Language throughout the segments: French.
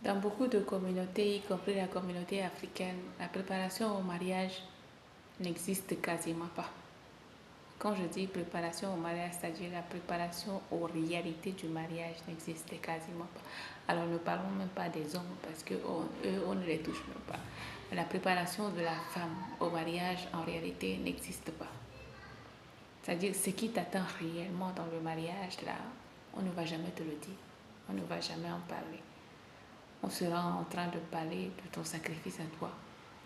Dans beaucoup de communautés, y compris la communauté africaine, la préparation au mariage n'existe quasiment pas. Quand je dis préparation au mariage, c'est-à-dire la préparation aux réalités du mariage n'existe quasiment pas. Alors ne parlons même pas des hommes parce qu'eux, on ne les touche même pas. La préparation de la femme au mariage, en réalité, n'existe pas. C'est-à-dire ce qui t'attend réellement dans le mariage, là, on ne va jamais te le dire. On ne va jamais en parler. On sera en train de parler de ton sacrifice à toi,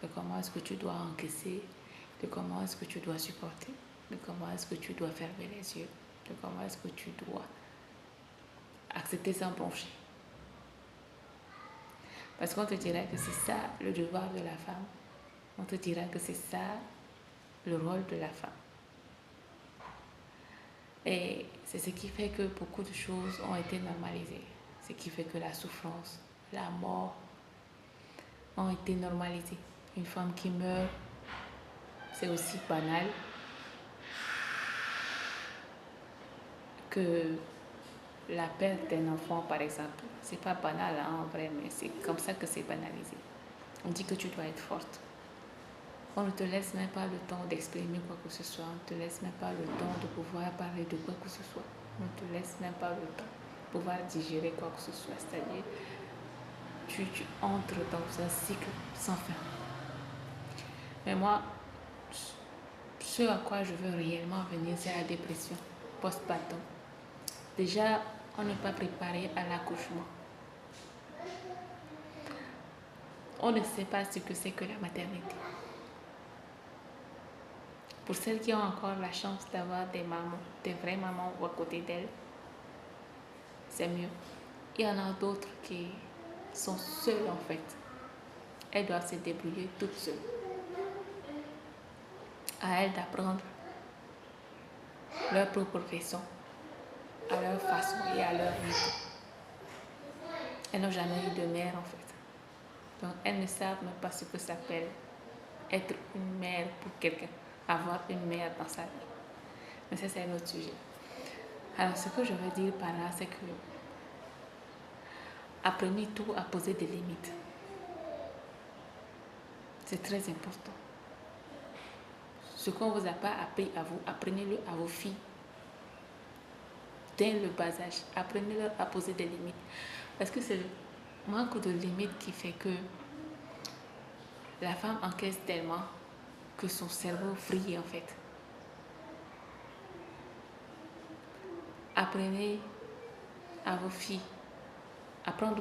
de comment est-ce que tu dois encaisser, de comment est-ce que tu dois supporter, de comment est-ce que tu dois fermer les yeux, de comment est-ce que tu dois accepter sans broncher. Parce qu'on te dira que c'est ça le devoir de la femme. On te dira que c'est ça le rôle de la femme. Et c'est ce qui fait que beaucoup de choses ont été normalisées. Ce qui fait que la souffrance, la mort ont été normalisées. Une femme qui meurt, c'est aussi banal que la perte d'un enfant, par exemple. C'est pas banal en vrai, mais c'est comme ça que c'est banalisé. On dit que tu dois être forte. On ne te laisse même pas le temps d'exprimer quoi que ce soit. On ne te laisse même pas le temps de pouvoir parler de quoi que ce soit. On ne te laisse même pas le temps de pouvoir digérer quoi que ce soit. C'est-à-dire, tu entres dans un cycle sans fin. Mais moi, ce à quoi je veux réellement venir, c'est la dépression postpartum. Déjà, on n'est pas préparé à l'accouchement. On ne sait pas ce que c'est que la maternité. Pour celles qui ont encore la chance d'avoir des mamans, des vraies mamans à côté d'elles, c'est mieux. Il y en a d'autres qui sont seules en fait. Elles doivent se débrouiller toutes seules. À elles d'apprendre leur propre raison, à leur façon et à leur rythme. Elles n'ont jamais eu de mère en fait. Donc elles ne savent même pas ce que ça s'appelle être une mère pour quelqu'un, avoir une mère dans sa vie. Mais ça, c'est un autre sujet. Alors, ce que je veux dire par là, c'est que apprenez tout à poser des limites. C'est très important. Ce qu'on ne vous a pas appris à vous, apprenez-le à vos filles. Dès le bas âge, apprenez-leur à poser des limites. Parce que c'est le manque de limites qui fait que la femme encaisse tellement que son cerveau vrille en fait. Apprenez à vos filles à prendre